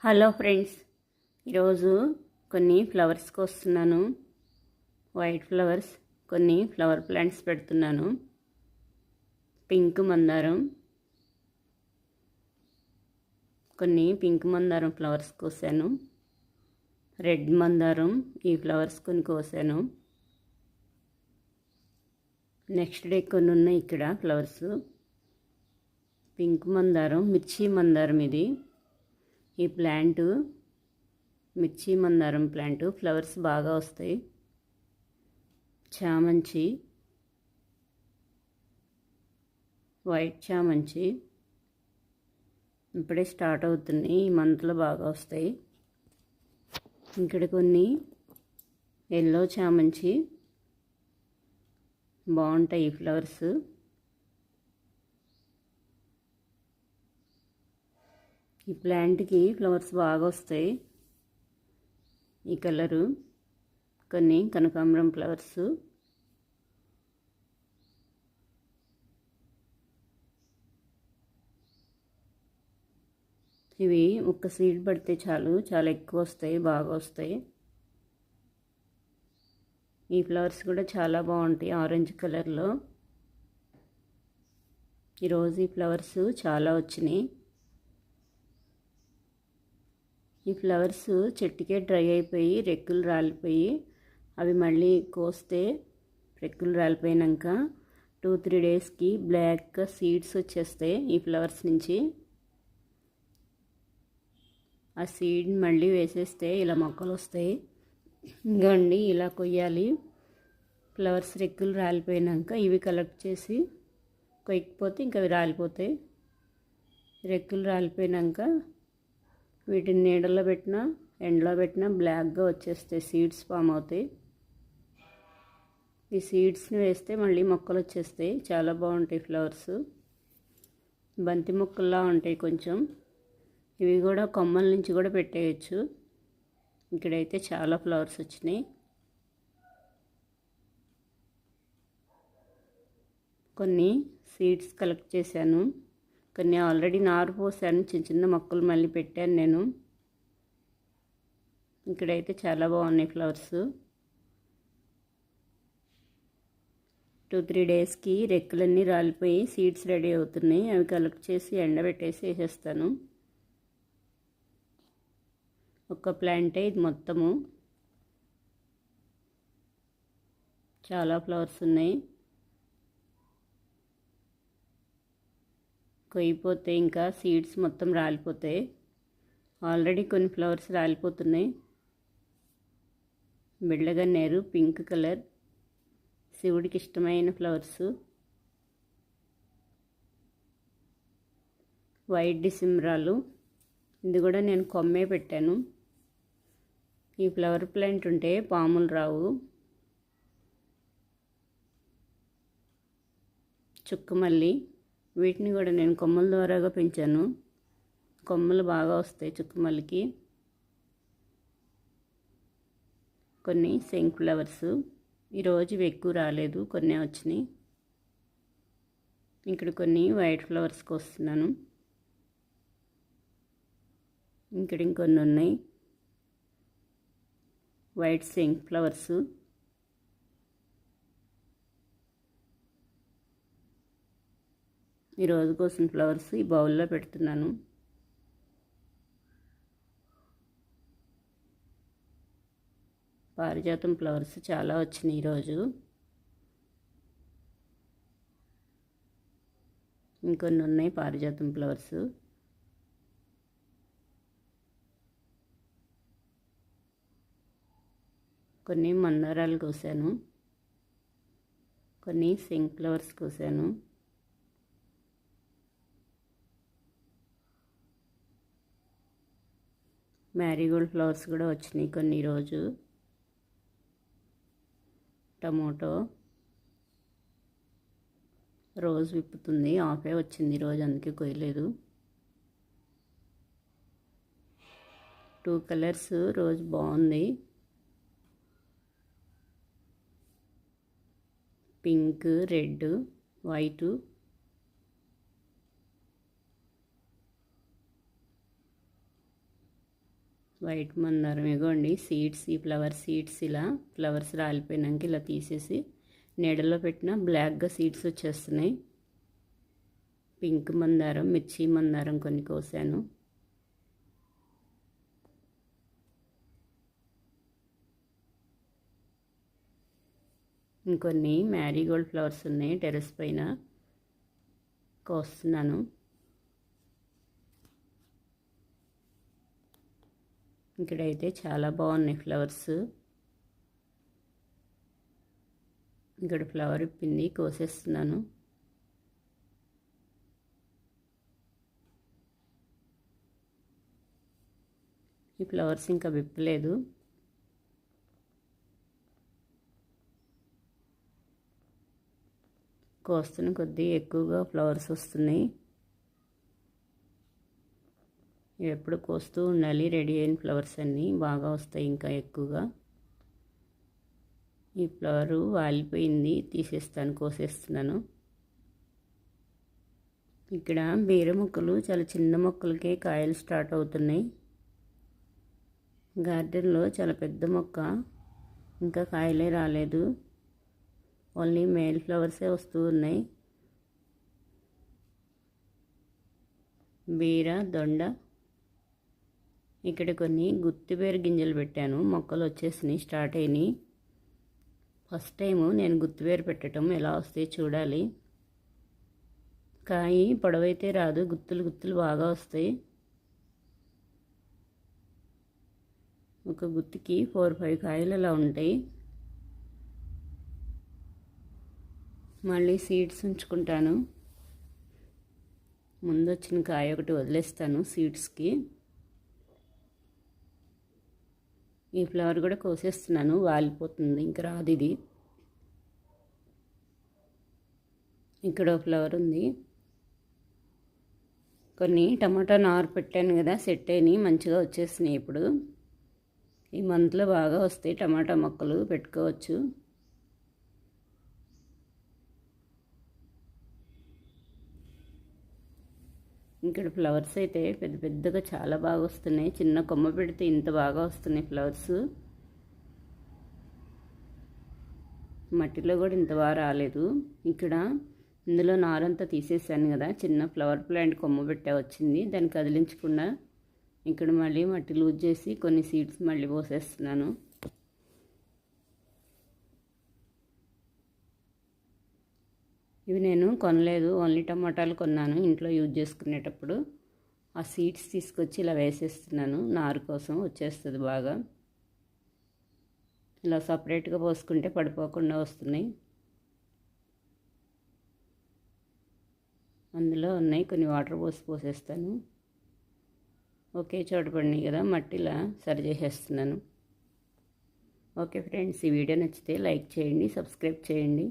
Hello friends, ఈరోజు కొన్ని flowers కోస్తున్నాను. White flowers, కొన్ని ఫ్లవర్ ప్లాంట్స్ పెడుతున్నాను. పింక్ మందారం, కొన్ని పింక్ మందారం ఫ్లవర్స్ కోసాను. రెడ్ మందారం, ఈ ఫ్లవర్స్ కొన్ని కోసాను. నెక్స్ట్ డే కొన్ని ఉన్నాయి ఇక్కడ ఫ్లవర్స్. పింక్ మందారం, మిర్చి మందారం ఇది. ఈ ప్లాంట్ మిర్చి మందారం ప్లాంట్ ఫ్లవర్స్ బాగా వస్తాయి. చామంచి, వైట్ చామంచి ఇప్పుడే స్టార్ట్ అవుతున్నాయి, ఈ మంత్లో బాగా వస్తాయి. ఇక్కడ కొన్ని ఎల్లో చామంచి బాగుంటాయి ఈ ఫ్లవర్స్. ఈ ప్లాంట్కి ఫ్లవర్స్ బాగా వస్తాయి. ఈ కలరు. కొన్ని కనకాంబరం ఫ్లవర్స్, ఇవి ఒక్క సీడ్ పడితే చాలు, చాలా ఎక్కువ వస్తాయి, బాగా వస్తాయి. ఈ ఫ్లవర్స్ కూడా చాలా బాగుంటాయి ఆరెంజ్ కలర్లో. ఈరోజు ఈ ఫ్లవర్స్ చాలా వచ్చినాయి. ఈ ఫ్లవర్స్ చెట్టుకే డ్రై అయిపోయి రెక్కులు రాలిపోయి, అవి మళ్ళీ కోస్తే రెక్కులు రాలిపోయినాక 2-3 డేస్కి బ్లాక్ సీడ్స్ వచ్చేస్తాయి ఈ ఫ్లవర్స్ నుంచి. ఆ సీడ్ మళ్ళీ వేసేస్తే ఇలా మొక్కలు వస్తాయి. ఇంకండి ఇలా కొయ్యాలి. ఫ్లవర్స్ రెక్కులు రాలిపోయినాక ఇవి కలెక్ట్ చేసి కొయ్యకపోతే ఇంకా అవి రాలిపోతాయి. రెక్కులు రాలిపోయినాక వీటిని నీడలో పెట్టినా ఎండలో పెట్టినా బ్లాక్గా వచ్చేస్తాయి, సీడ్స్ ఫామ్ అవుతాయి. ఈ సీడ్స్ని వేస్తే మళ్ళీ మొక్కలు వచ్చేస్తాయి, చాలా బాగుంటాయి ఫ్లవర్స్. బంతి మొక్కల్లా ఉంటాయి కొంచెం. ఇవి కూడా కొమ్మల నుంచి కూడా పెట్టేయచ్చు. ఇక్కడైతే చాలా ఫ్లవర్స్ వచ్చినాయి. కొన్ని సీడ్స్ కలెక్ట్ చేశాను, కొన్ని ఆల్రెడీ నారు పోసాను, చిన్న చిన్న మొక్కలు మళ్ళీ పెట్టాను నేను. ఇక్కడైతే చాలా బాగున్నాయి ఫ్లవర్స్. 2-3 డేస్కి రెక్కలన్నీ రాలిపోయి సీడ్స్ రెడీ అవుతున్నాయి. అవి కలెక్ట్ చేసి ఎండబెట్టేసి వేసేస్తాను. ఒక్క ప్లాంటే ఇది మొత్తము. చాలా ఫ్లవర్స్ ఉన్నాయి. కొయ్యిపోతే ఇంకా సీడ్స్ మొత్తం రాలిపోతాయి. ఆల్రెడీ కొన్ని ఫ్లవర్స్ రాలిపోతున్నాయి. బిళ్ళగన్నేరు పింక్ కలర్, శివుడికి ఇష్టమైన ఫ్లవర్స్. వైట్ డిసెంబరాలు, ఇది కూడా నేను కొమ్మే పెట్టాను. ఈ ఫ్లవర్ ప్లాంట్ ఉంటే పాములు రావు. చుక్కమల్లి, వీటిని కూడా నేను కొమ్మల ద్వారాగా పెంచాను. కొమ్మలు బాగా వస్తాయి చుక్కమల్లికి. కొన్ని శంక్ ఫ్లవర్స్, ఈరోజు ఇవి ఎక్కువ రాలేదు, కొన్ని వచ్చినాయి. ఇక్కడ కొన్ని వైట్ ఫ్లవర్స్కి వస్తున్నాను. ఇక్కడ ఇంకొన్ని ఉన్నాయి వైట్ శంక్ ఫ్లవర్స్. ఈరోజు కోసం ఫ్లవర్స్ ఈ బౌల్లో పెడుతున్నాను. పారిజాతం ఫ్లవర్స్ చాలా వచ్చినాయి ఈరోజు. ఇంకొన్ని ఉన్నాయి పారిజాతం ఫ్లవర్స్. కొన్ని మందారాలు కోసాను, కొన్ని శంక్ ఫ్లవర్స్ కోసాను. మ్యారీగోల్డ్ ఫ్లవర్స్ కూడా వచ్చినాయి కొన్ని ఈరోజు. టమోటో, రోజ్ విప్పుతుంది, ఆఫే వచ్చింది ఈరోజు, అందుకే కొయ్యలేదు. 2 కలర్స్ రోజ్ బాగుంది, పింక్, రెడ్, వైట్. వైట్ మందారం ఇగోండి సీడ్స్, ఈ ఫ్లవర్ సీడ్స్ ఇలా ఫ్లవర్స్ రాలిపోయినాక ఇలా తీసేసి నీడలో పెట్టిన బ్లాక్గా సీడ్స్ వచ్చేస్తున్నాయి. పింక్ మందారం, మిర్చి మందారం కొన్ని కోసాను. ఇంకొన్ని మ్యారీగోల్డ్ ఫ్లవర్స్ ఉన్నాయి టెర్రస్ పైన కోస్తున్నాను. ఇక్కడైతే చాలా బాగున్నాయి ఫ్లవర్స్. ఇక్కడ ఫ్లవర్ ఇప్పింది, కోసేస్తున్నాను. ఈ ఫ్లవర్స్ ఇంకా విప్పలేదు. కోస్తున్న కొద్దీ ఎక్కువగా ఫ్లవర్స్ వస్తున్నాయి. ఎప్పుడు కోస్తూ ఉండాలి, రెడీ అయిన ఫ్లవర్స్ అన్నీ బాగా వస్తాయి ఇంకా ఎక్కువగా. ఈ ఫ్లవరు వాలిపోయింది, తీసేస్తాను, కోసేస్తున్నాను. ఇక్కడ బీర మొక్కలు చాలా చిన్న మొక్కలకే కాయలు స్టార్ట్ అవుతున్నాయి. గార్డెన్లో చాలా పెద్ద మొక్క, ఇంకా కాయలే రాలేదు, ఓన్లీ మేల్ ఫ్లవర్సే వస్తూ ఉన్నాయి. బీర, దొండ. ఇక్కడ కొన్ని గుత్తిబీర గింజలు పెట్టాను, మొక్కలు వచ్చేసినాయి, స్టార్ట్ అయినాయి. ఫస్ట్ టైము నేను గుత్తిబీర పెట్టడం, ఎలా వస్తాయి చూడాలి. కాయి పొడవైతే రాదు, గుత్తులు గుత్తులు బాగా వస్తాయి. ఒక గుత్తికి 4-5 కాయలు అలా ఉంటాయి. మళ్ళీ సీడ్స్ ఉంచుకుంటాను. ముందు వచ్చిన కాయ ఒకటి వదిలేస్తాను సీడ్స్కి. ఈ ఫ్లవర్ కూడా కోసేస్తున్నాను, వాలిపోతుంది, ఇంకా రాదు ఇది. ఇక్కడ ఫ్లవర్ ఉంది. కొన్ని టమాటా నారు పెట్టాను కదా, సెట్ అయినాయి, మంచిగా వచ్చేసినాయి. ఇప్పుడు ఈ మంత్లో బాగా వస్తాయి టమాటా మొక్కలు, పెట్టుకోవచ్చు. ఇక్కడ ఫ్లవర్స్ అయితే పెద్ద పెద్దగా చాలా బాగా వస్తున్నాయి. చిన్న కొమ్మ పెడితే ఇంత బాగా వస్తున్నాయి ఫ్లవర్స్. మట్టిలో కూడా ఇంత బాగా రాలేదు. ఇక్కడ ఇందులో నారంతా తీసేసాను కదా, చిన్న ఫ్లవర్ ప్లాంట్ కొమ్మ పెట్టా వచ్చింది, దాన్ని కదిలించకుండా ఇక్కడ మళ్ళీ మట్టి లూజ్ చేసి కొన్ని సీడ్స్ మళ్ళీ పోసేస్తున్నాను. ఇవి నేను కొనలేదు, ఓన్లీ టమాటాలు కొన్నాను ఇంట్లో యూజ్ చేసుకునేటప్పుడు. ఆ సీడ్స్ తీసుకొచ్చి ఇలా వేసేస్తున్నాను, నారు కోసం వచ్చేస్తుంది బాగా. ఇలా సపరేట్గా పోసుకుంటే పడిపోకుండా వస్తున్నాయి. అందులో ఉన్నాయి, కొన్ని వాటర్ పోసేస్తాను. ఒకే చోట పడినాయి కదా, మట్టిలా సరి చేసేస్తున్నాను. ఓకే ఫ్రెండ్స్, ఈ వీడియో నచ్చితే లైక్ చేయండి, సబ్స్క్రైబ్ చేయండి.